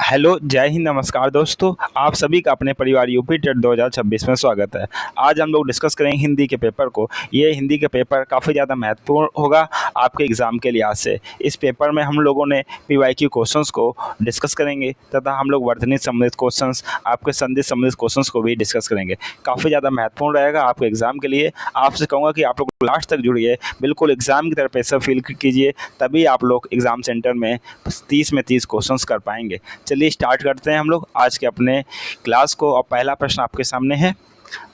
Hello, जय हिंद, नमस्कार दोस्तों। आप सभी का अपने परिवार यूपी टेट 2026 में स्वागत है। आज हम लोग डिस्कस करेंगे हिंदी के पेपर को। ये हिंदी के पेपर काफ़ी ज़्यादा महत्वपूर्ण होगा आपके एग्ज़ाम के लिहाज से। इस पेपर में हम लोगों ने पीवाईक्यू क्वेश्चंस को डिस्कस करेंगे तथा हम लोग वर्तनी संबंधित क्वेश्चंस, आपके संधि संबंधित क्वेश्चंस को भी डिस्कस करेंगे। काफ़ी ज़्यादा महत्वपूर्ण रहेगा आपके एग्ज़ाम के लिए। आपसे कहूँगा कि आप लोग लास्ट तक जुड़िए, बिल्कुल एग्ज़ाम की तरह प्रेशर फील कीजिए, तभी आप लोग एग्ज़ाम सेंटर में 30 में 30 क्वेश्चंस कर पाएंगे। चलिए स्टार्ट करते हैं हम लोग आज के अपने क्लास को। और पहला प्रश्न आपके सामने है।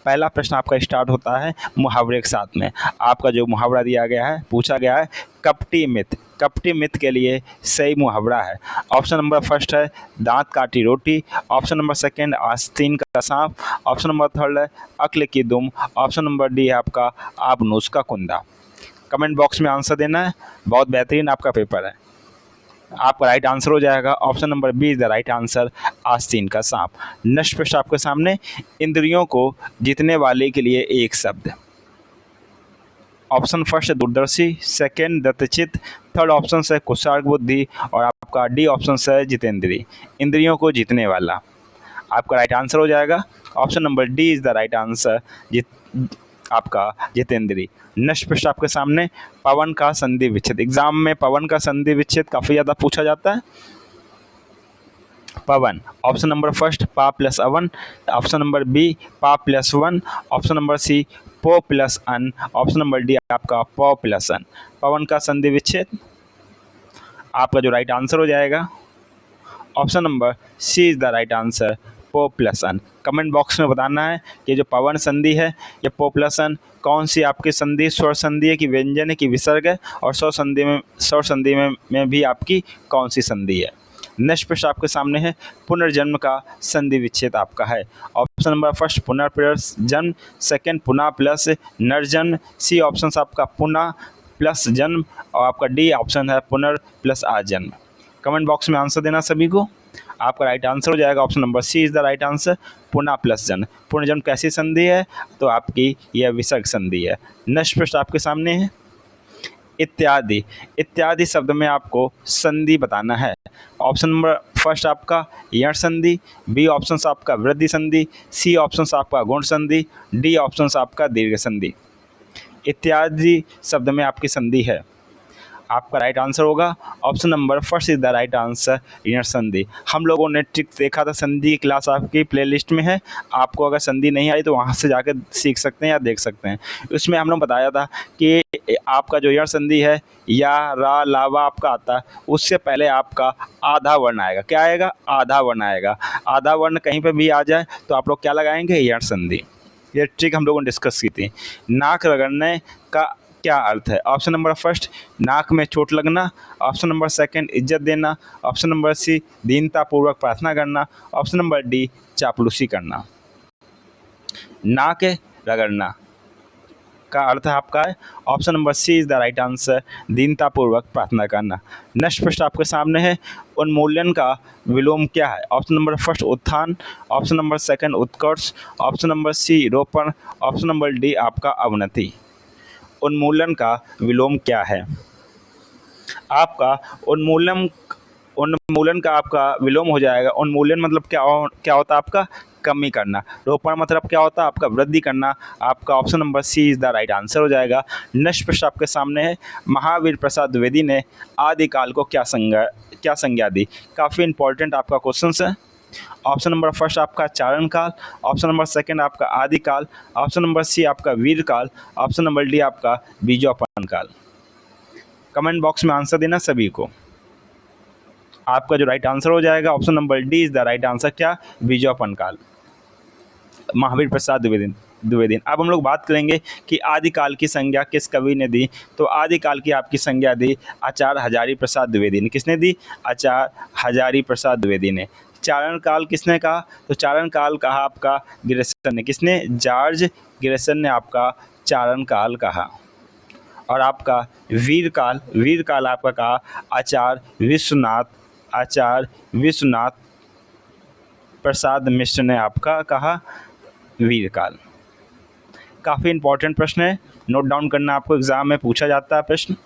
पहला प्रश्न आपका स्टार्ट होता है मुहावरे के साथ में। आपका जो मुहावरा दिया गया है, पूछा गया है कपटी मिथ। कपटी मिथ के लिए सही मुहावरा है। ऑप्शन नंबर फर्स्ट है दांत काटी रोटी। ऑप्शन नंबर सेकंड आस्तीन का सांप। ऑप्शन नंबर थर्ड है अक्ल की दुम। ऑप्शन नंबर डी है आपका आबनूस का कुंदा। कमेंट बॉक्स में आंसर देना है। बहुत बेहतरीन आपका पेपर है। आपका राइट आंसर हो जाएगा option number B is the right answer, आस्तीन का सांप। नेक्स्ट प्रश्न आपके सामने, इंद्रियों को जीतने वाले के लिए एक शब्द। ऑप्शन फर्स्ट है दूरदर्शी, सेकंड दत्तचित, थर्ड ऑप्शन है कुशाग्र बुद्धि और आपका डी ऑप्शन है जितेंद्री। इंद्रियों को जीतने वाला आपका राइट आंसर हो जाएगा option number D is the right answer, आपका जितेंद्री। नेक्स्ट प्रश्न आपके सामने, पवन का संधि विच्छेद। एग्जाम में पवन का संधि विच्छेद काफी ज्यादा पूछा जाता है। पवन, ऑप्शन नंबर फर्स्ट पा प्लस अवन। ऑप्शन नंबर बी पा प्लस वन। ऑप्शन नंबर सी पो प्लस अन। ऑप्शन नंबर डी आपका पो प्लस अन। पवन का संधि विच्छेद आपका जो राइट आंसर हो जाएगा option number C is the right answer, पो प्लस अन। कमेंट बॉक्स में बताना है कि जो पवन संधि है ये पो प्लस अन कौन सी आपकी संधि, स्वर संधि है कि व्यंजन है कि विसर्ग है, और स्वर संधि में भी आपकी कौन सी संधि है। नेक्स्ट प्रश्न आपके सामने है पुनर्जन्म का संधि विच्छेद आपका है। ऑप्शन नंबर फर्स्ट पुनर्प्लस जन्म, सेकंड पुनः प्लस नरजन्म, सी ऑप्शन आपका पुनः प्लस जन्म और आपका डी ऑप्शन है पुनर् प्लस आजन्म। कमेंट बॉक्स में आंसर देना सभी को। आपका राइट आंसर हो जाएगा option number C is the right answer, पुनः प्लस जन्म। पुनर्जन्म कैसी संधि है, तो आपकी यह विसर्ग संधि है। नेक्स्ट प्रश्न आपके सामने है इत्यादि। इत्यादि शब्द में आपको संधि बताना है। ऑप्शन नंबर फर्स्ट आपका यण संधि, बी ऑप्शन आपका वृद्धि संधि, सी ऑप्शन आपका गुण संधि, डी ऑप्शन आपका दीर्घ संधि। इत्यादि शब्द में आपकी संधि है। आपका राइट आंसर होगा option number first is the right answer, ऋण संधि। हम लोगों ने ट्रिक देखा था, संधि की क्लास आपकी प्लेलिस्ट में है। आपको अगर संधि नहीं आई तो वहाँ से जाकर सीख सकते हैं या देख सकते हैं। उसमें हमने बताया था कि आपका जो ऋण संधि है या रा लावा आपका आता है, उससे पहले आपका आधा वर्ण आएगा। क्या आएगा? आधा वर्ण आएगा। आधा वर्ण कहीं पर भी आ जाए तो आप लोग क्या लगाएंगे? ऋण संधि। ये ट्रिक हम लोगों ने डिस्कस की थी। नाक रगड़ने का क्या अर्थ है? ऑप्शन नंबर फर्स्ट नाक में चोट लगना। ऑप्शन नंबर सेकंड इज्जत देना। ऑप्शन नंबर सी दीनता पूर्वक प्रार्थना करना। ऑप्शन नंबर डी चापलूसी करना। नाक रगड़ना का अर्थ है आपका है option number C is the right answer, दीनता पूर्वक प्रार्थना करना। नेक्स्ट प्रश्न आपके सामने है उन्मूलन का विलोम क्या है? ऑप्शन नंबर फर्स्ट उत्थान, ऑप्शन नंबर सेकंड उत्कर्ष, ऑप्शन नंबर सी रोपण, ऑप्शन नंबर डी आपका अवनति। उन्मूलन का विलोम क्या है? आपका उन्मूलन का आपका विलोम हो जाएगा। उन्मूलन मतलब क्या होता है आपका? कमी करना। रोपण मतलब क्या होता है आपका? वृद्धि करना। आपका option number C is the right answer हो जाएगा। नेक्स्ट प्रश्न आपके सामने है महावीर प्रसाद द्विवेदी ने आदिकाल को क्या संज्ञा दी? काफ़ी इंपॉर्टेंट आपका क्वेश्चन है। ऑप्शन नंबर फर्स्ट आपका चारण काल, ऑप्शन नंबर सेकंड आपका आदिकाल, ऑप्शन नंबर सी आपका वीर काल, ऑप्शन नंबर डी आपका बीजोपन काल। कमेंट बॉक्स में आंसर देना सभी को। आपका जो राइट आंसर हो जाएगा option number D is the right answer, क्या? बीजोपन काल, महावीर प्रसाद द्विवेदी। अब हम लोग बात करेंगे कि आदिकाल की संज्ञा किस कवि ने दी। तो आदिकाल की आपकी संज्ञा दी आचार्य हजारी प्रसाद द्विवेदी ने। किसने दी? आचार्य हजारी प्रसाद द्विवेदी ने। चारण काल किसने कहा? तो चारण काल कहा आपका ग्रेसन ने। किसने? जॉर्ज ग्रेसन ने आपका चारण काल कहा। और आपका वीर काल आपका कहा आचार्य विश्वनाथ प्रसाद मिश्र ने आपका कहा वीर काल। काफ़ी इंपॉर्टेंट प्रश्न है, नोट डाउन करना, आपको एग्जाम में पूछा जाता है प्रश्न।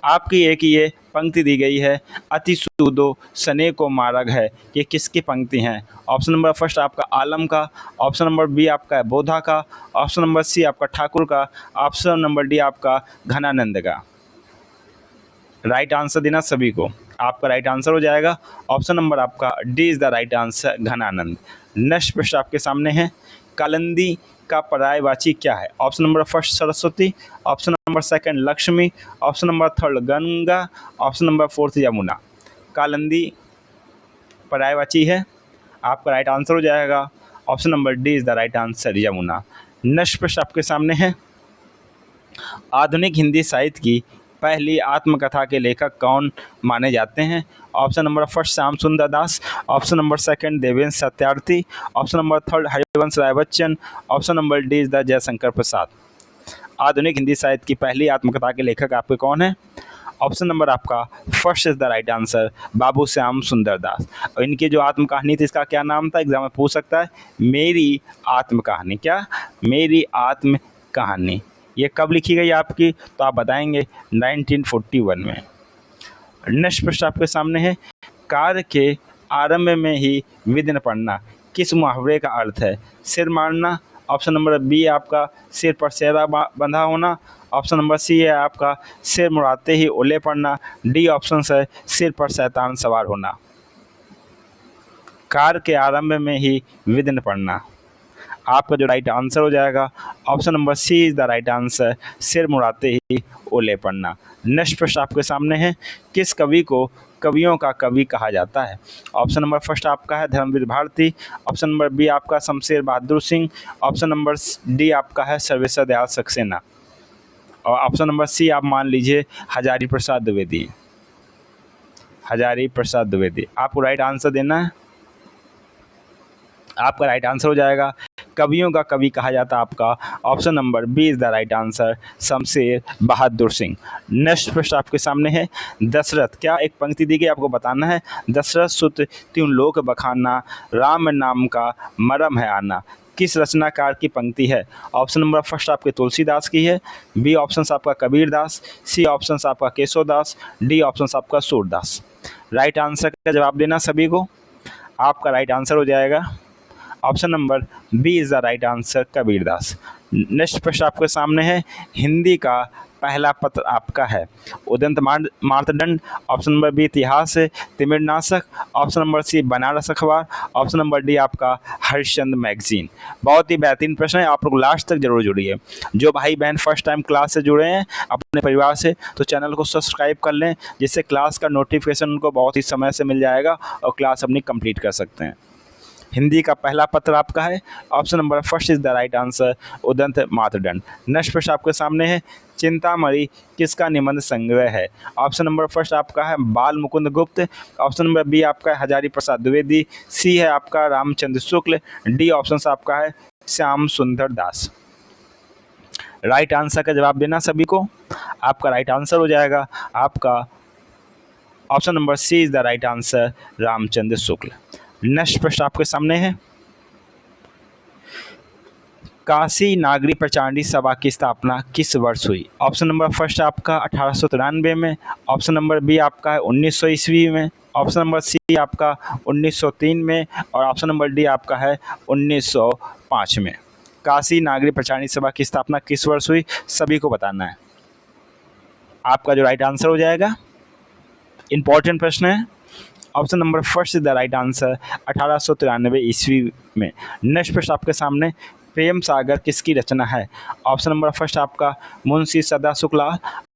आपकी एक ये पंक्ति दी गई है, अति सूदो सने को मारग है, ये किसकी पंक्ति हैं? ऑप्शन नंबर फर्स्ट आपका आलम का, ऑप्शन नंबर बी आपका है बोधा का, ऑप्शन नंबर सी आपका ठाकुर का, ऑप्शन नंबर डी आपका घनानंद का। राइट आंसर देना सभी को। आपका राइट आंसर हो जाएगा ऑप्शन नंबर आपका D is the right answer, Ghananand. Next प्रश्न आपके सामने है, कालिंदी का पर्यायवाची क्या है? Option number first Saraswati, option number second Lakshmi, option number third Ganga, option number fourth Yamuna. Kalindi पर्यायवाची है, आपका राइट आंसर हो जाएगा option number D is the right answer, Yamuna. Next प्रश्न आपके सामने है, आधुनिक हिंदी साहित्य की पहली आत्मकथा के लेखक कौन माने जाते हैं? Option number first Shyam Sundar Das, option number second Devendra Satyarthi, option number third Harivansh Rai Bachchan, option number D is the Jaishankar Prasad. आधुनिक हिंदी साहित्य की पहली आत्मकथा के लेखक आपके कौन है? ऑप्शन नंबर आपका first is the right answer, Babu Shyam Sundar Das. और इनकी जो आत्मकहानी थी इसका क्या नाम था? एग्जाम में पूछ सकता है, मेरी आत्मकहानी। क्या? मेरी आत्मकहानी। ये कब लिखी गई आपकी? तो आप बताएंगे 1941 में। नेक्स्ट प्रश्न आपके सामने है, कार्य के आरंभ में ही विघ्न पड़ना किस मुहावरे का अर्थ है? सिर मारना, ऑप्शन नंबर बी आपका सिर पर सेहरा बंधा होना, ऑप्शन नंबर सी है आपका सिर मुड़ाते ही ओले पड़ना, डी ऑप्शन है सिर पर शैतान सवार होना। कार्य के आरंभ में ही विघ्न पड़ना, आपका जो राइट आंसर हो जाएगा option number C is the right answer, सिर मुड़ाते ही ओले पड़ना। नेक्स्ट प्रश्न आपके सामने है, किस कवि को कवियों का कवि कहा जाता है? ऑप्शन नंबर फर्स्ट आपका है Dharmvir Bharati, option number B आपका Shamsher Bahadur Singh, option number D आपका है सर्वेश्वर दयाल सक्सेना, और ऑप्शन नंबर सी आप मान लीजिए हजारी प्रसाद द्विवेदी। हजारी प्रसाद द्विवेदी आपको राइट आंसर देना है। आपका राइट आंसर हो जाएगा, कवियों का कवि कहा जाता है आपका option number B is the right answer, Shamsher Bahadur Singh. Next प्रश्न आपके सामने है, दशरथ, क्या एक पंक्ति दी गई आपको बताना है, दशरथ सुत त्यों लोक बखाना, राम नाम का मरम है आना, किस रचनाकार की पंक्ति है? ऑप्शन नंबर फर्स्ट आपके तुलसीदास की है, बी ऑप्शन आपका कबीरदास, सी ऑप्शन आपका केशवदास, डी ऑप्शन आपका सूरदास। राइट आंसर का जवाब देना सभी को। आपका राइट आंसर हो जाएगा option number B is the right answer, Kabirdas. Next प्रश्न आपके सामने है, हिंदी का पहला पत्र आपका है Udant Martand, option number B Itihas Timirnashak, option number C Banaras Akhbar, option number D आपका हरिश्चंद्र मैगजीन। बहुत ही बेहतरीन प्रश्न है, आप लोग लास्ट तक जरूर जुड़िए। जो भाई बहन फर्स्ट टाइम क्लास से जुड़े हैं अपने परिवार से, तो चैनल को सब्सक्राइब कर लें, जिससे क्लास का नोटिफिकेशन उनको बहुत ही समय से मिल जाएगा और क्लास अपनी कंप्लीट कर सकते हैं। हिंदी का पहला पत्र आपका है option number first is the right answer, Udant Martand. Next प्रश्न आपके सामने है, चिंतामणि किसका निबंध संग्रह है? ऑप्शन नंबर फर्स्ट आपका है बाल मुकुंद गुप्त, ऑप्शन नंबर बी आपका है हजारी प्रसाद द्विवेदी, सी है आपका रामचंद्र शुक्ल, डी ऑप्शन आपका है श्याम सुंदर दास। राइट आंसर का जवाब देना सभी को। आपका राइट आंसर हो जाएगा आपका option number C is the right answer, Ramchandra Shukla. Next प्रश्न आपके सामने है, काशी नागरी प्रचारणी सभा की स्थापना किस वर्ष हुई? ऑप्शन नंबर फर्स्ट आपका 1893 में, ऑप्शन नंबर बी आपका है 1900 ईस्वी में, ऑप्शन नंबर सी आपका 1903 में, और ऑप्शन नंबर डी आपका है 1905 में। काशी नागरी प्रचारणी सभा की स्थापना किस वर्ष हुई, सभी को बताना है। आपका जो राइट आंसर हो जाएगा, इंपॉर्टेंट प्रश्न है, option number first is the right answer, 1893 ईस्वी में। नेक्स्ट प्रश्न आपके सामने, प्रेम सागर किसकी रचना है? ऑप्शन नंबर फर्स्ट आपका मुंशी सदा शुक्ला,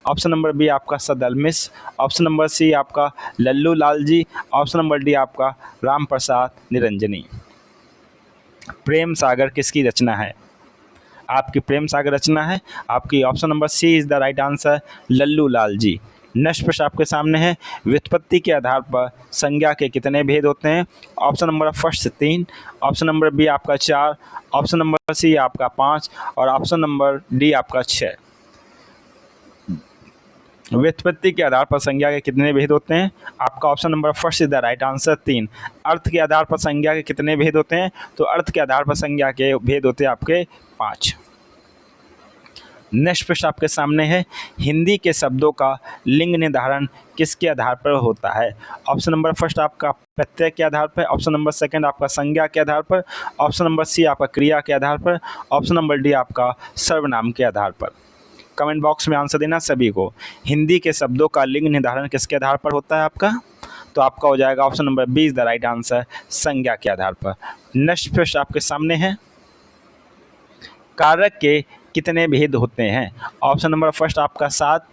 ऑप्शन नंबर बी आपका सदल मिश्र, ऑप्शन नंबर सी आपका लल्लू लाल जी, ऑप्शन नंबर डी आपका राम प्रसाद निरंजनी। प्रेम सागर किसकी रचना है? आपकी प्रेम सागर रचना है आपकी option number C is the right answer, Lallu Lal ji. Next प्रश्न आपके सामने है, व्युत्पत्ति के आधार पर संज्ञा के कितने भेद होते हैं? Option number first 3, option number B आपका 4, ऑप्शन नंबर सी आपका 5, और ऑप्शन नंबर डी आपका 6। व्युत्पत्ति के आधार पर संज्ञा के कितने भेद होते हैं? आपका option number first is the right answer, 3। अर्थ के आधार पर संज्ञा के कितने भेद होते हैं? तो अर्थ के आधार पर संज्ञा के भेद होते हैं आपके 5। नेक्स्ट प्रश्न आपके सामने है, हिंदी के शब्दों का लिंग निर्धारण किसके आधार पर होता है? ऑप्शन नंबर फर्स्ट आपका प्रत्यय के आधार पर, ऑप्शन नंबर सेकंड आपका संज्ञा के आधार पर, ऑप्शन नंबर सी आपका क्रिया के आधार पर, ऑप्शन नंबर डी आपका सर्वनाम के आधार पर। कमेंट बॉक्स में आंसर देना सभी को। हिंदी के शब्दों का लिंग निर्धारण किसके आधार पर होता है आपका? तो आपका हो जाएगा option number B is the right answer, संज्ञा के आधार पर। नेक्स्ट प्रश्न आपके सामने है, कारक के कितने भेद होते हैं? ऑप्शन नंबर फर्स्ट आपका 7,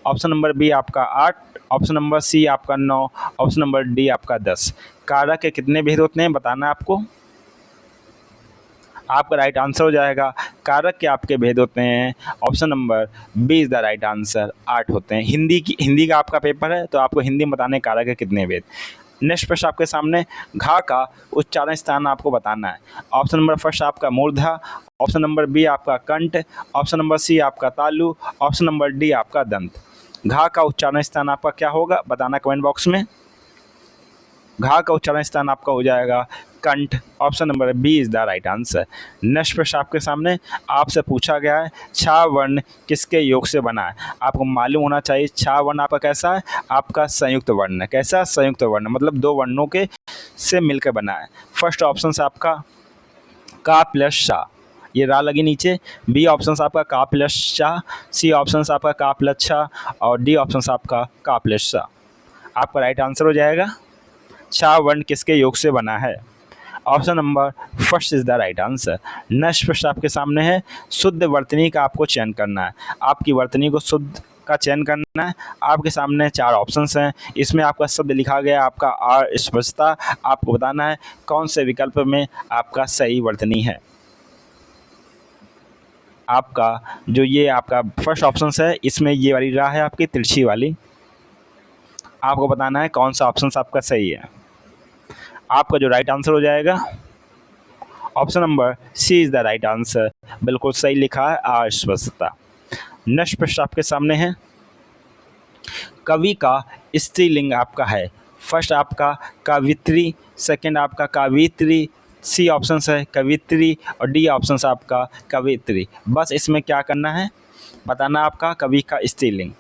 ऑप्शन नंबर बी आपका 8, ऑप्शन नंबर सी आपका 9, ऑप्शन नंबर डी आपका 10। कारक के कितने भेद होते हैं बताना है आपको। आपका राइट आंसर हो जाएगा, कारक के आपके भेद होते हैं, option number B is the right answer, 8 होते हैं। हिंदी का आपका पेपर है तो आपको हिंदी में बताने कारक के कितने भेद। नेक्स्ट प्रश्न आपके सामने, घा का उच्चारण स्थान आपको बताना है। ऑप्शन नंबर फर्स्ट आपका मूर्धा, ऑप्शन नंबर बी आपका कंठ, ऑप्शन नंबर सी आपका तालु, ऑप्शन नंबर डी आपका दंत। घा का उच्चारण स्थान आपका क्या होगा बताना कमेंट बॉक्स में। घा का उच्चारण स्थान आपका हो जाएगा कंठ, option number B is the right answer. Next प्रश्न आपके सामने, आपसे पूछा गया है छा वर्ण किसके योग से बना है? आपको मालूम होना चाहिए छा वर्ण आपका कैसा है, आपका संयुक्त वर्ण है। कैसा? संयुक्त वर्ण, मतलब दो वर्णों के से मिलकर बना है। फर्स्ट ऑप्शन से आपका का प्लस शा, ये रा लगी नीचे। बी ऑप्शन से आपका का प्लस शाह, सी ऑप्शन से आपका का प्लस छा, और डी ऑप्शन से आपका का प्लस सा। आपका राइट आंसर हो जाएगा, छा वर्ण किसके योग से बना है? Option number first is the right answer. Next प्रश्न आपके सामने है, शुद्ध वर्तनी का आपको चयन करना है। आपकी वर्तनी को शुद्ध का चयन करना है। आपके सामने 4 ऑप्शंस हैं, इसमें आपका शब्द लिखा गया आपका अस्पष्टता। आपको बताना है कौन से विकल्प में आपका सही वर्तनी है। आपका जो ये आपका फर्स्ट ऑप्शन है, इसमें ये वाली राह है आपकी तिरछी वाली। आपको बताना है कौन सा ऑप्शन आपका सही है। आपका जो राइट आंसर हो जाएगा, option number C is the right answer, बिल्कुल सही लिखा है, अस्पष्टता। नेक्स्ट प्रश्न आपके सामने है, कवि का स्त्रीलिंग आपका है। फर्स्ट आपका कवित्री, सेकंड आपका कवित्री, सी ऑप्शन है कवित्री, और डी ऑप्शन है आपका कवित्री। बस इसमें क्या करना है बताना आपका कवि का स्त्रीलिंग।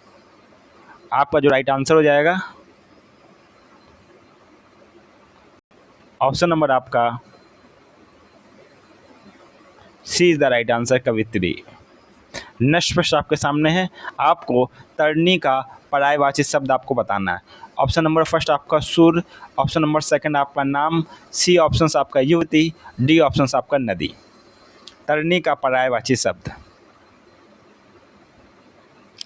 आपका जो राइट आंसर हो जाएगा, ऑप्शन नंबर आपका C is the right answer, कवित्री। नेक्स्ट प्रश्न आपके सामने है, आपको तरनी का पर्यायवाची शब्द आपको बताना है। ऑप्शन नंबर फर्स्ट आपका सुर, ऑप्शन नंबर सेकंड आपका नाम, सी ऑप्शन आपका युवती, डी ऑप्शन आपका नदी। तरनी का पर्यायवाची शब्द,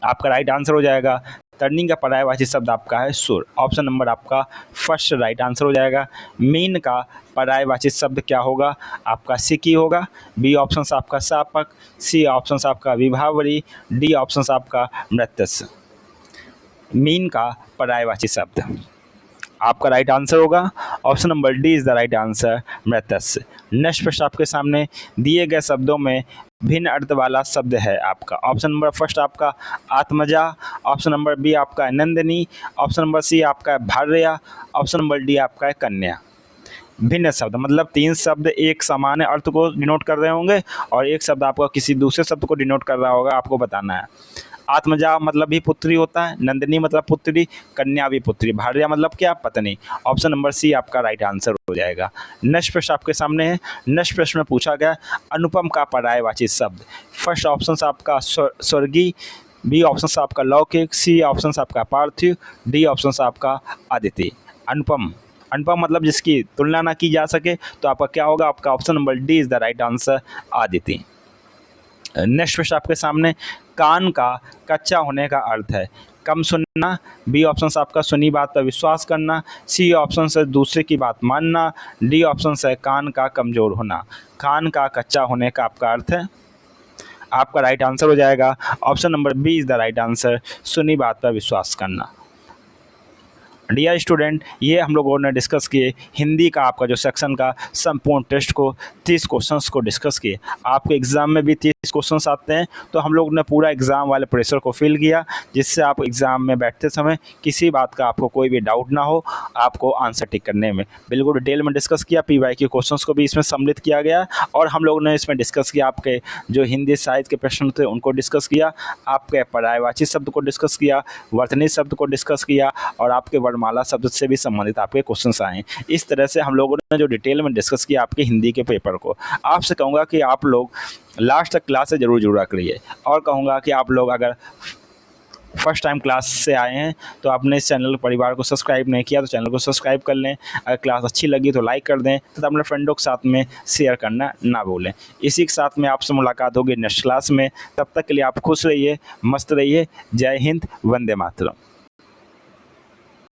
आपका राइट आंसर हो जाएगा, तरनी का पर्यायवाची शब्द आपका है सुर। ऑप्शन नंबर आपका फर्स्ट राइट आंसर हो जाएगा। मीन का पर्यायवाची शब्द क्या होगा? आपका सिकी होगा। बी ऑप्शन आपका सापक, सी ऑप्शन आपका विभावरी, डी ऑप्शन आपका मृत्यस। मीन का पर्यायवाची शब्द, आपका राइट आंसर होगा option number D is the right answer, मृत्यस। नेक्स्ट प्रश्न आपके सामने, दिए गए शब्दों में भिन्न अर्थ वाला शब्द है आपका। ऑप्शन नंबर फर्स्ट आपका आत्मजा, ऑप्शन नंबर बी आपका नंदिनी, ऑप्शन नंबर सी आपका भार्या, ऑप्शन नंबर डी आपका है कन्या। भिन्न शब्द मतलब 3 शब्द एक सामान्य अर्थ को डिनोट कर रहे होंगे और एक शब्द आपका किसी दूसरे शब्द को डिनोट कर रहा होगा, आपको बताना है। आत्मजा मतलब भी पुत्री होता है, नंदिनी मतलब पुत्री, कन्या भी पुत्री, भार्या मतलब क्या? पत्नी। ऑप्शन नंबर सी आपका राइट आंसर हो जाएगा। नेक्स्ट प्रश्न आपके सामने है। नेक्स्ट प्रश्न में पूछा गया अनुपम का पर्यायवाची शब्द। फर्स्ट ऑप्शन आपका स्वर्गीय, बी ऑप्शन आपका लौकिक, सी ऑप्शन आपका पार्थिव, डी ऑप्शन आपका आदित्य। अनुपम, अनुपम मतलब जिसकी तुलना ना की जा सके, तो आपका क्या होगा? आपका option number D is the right answer, Aditya. Next प्रश्न आपके सामने, कान का कच्चा होने का अर्थ है कम सुनना, बी ऑप्शन आपका सुनी बात पर विश्वास करना, सी ऑप्शन से दूसरे की बात मानना, डी ऑप्शन है कान का कमज़ोर होना। कान का कच्चा होने का आपका अर्थ है, आपका राइट आंसर हो जाएगा option number B is the right answer, सुनी बात पर विश्वास करना। डियर स्टूडेंट, ये हम लोगों ने डिस्कस किए हिंदी का आपका जो सेक्शन का संपूर्ण टेस्ट को 30 क्वेश्चंस को डिस्कस किए। आपके एग्ज़ाम में भी 30 क्वेश्चंस आते हैं, तो हम लोग ने पूरा एग्ज़ाम वाले प्रेशर को फील किया, जिससे आप एग्ज़ाम में बैठते समय किसी बात का आपको कोई भी डाउट ना हो, आपको आंसर टिक करने में। बिल्कुल डिटेल में डिस्कस किया, PYQ क्वेश्चंस को भी इसमें सम्मिलित किया गया, और हम लोग ने इसमें डिस्कस किया आपके जो हिंदी साहित्य के प्रश्न थे उनको डिस्कस किया, आपके पर्यायवाची शब्द को डिस्कस किया, वर्तनी शब्द को डिस्कस किया, और आपके वर्णमाला शब्द से भी संबंधित आपके क्वेश्चंस आए। इस तरह से हम लोगों ने जो डिटेल में डिस्कस किया आपके हिंदी के पेपर को। आपसे कहूँगा कि आप लोग लास्ट तक क्लास से ज़रूर जुड़ा करिए, और कहूँगा कि आप लोग अगर फर्स्ट टाइम क्लास से आए हैं तो आपने इस चैनल परिवार को सब्सक्राइब नहीं किया तो चैनल को सब्सक्राइब कर लें। अगर क्लास अच्छी लगी तो लाइक कर दें तथा अपने फ्रेंडों के साथ में शेयर करना ना भूलें। इसी के साथ में आपसे मुलाकात होगी नेक्स्ट क्लास में। तब तक के लिए आप खुश रहिए, मस्त रहिए। जय हिंद, वंदे मातरम।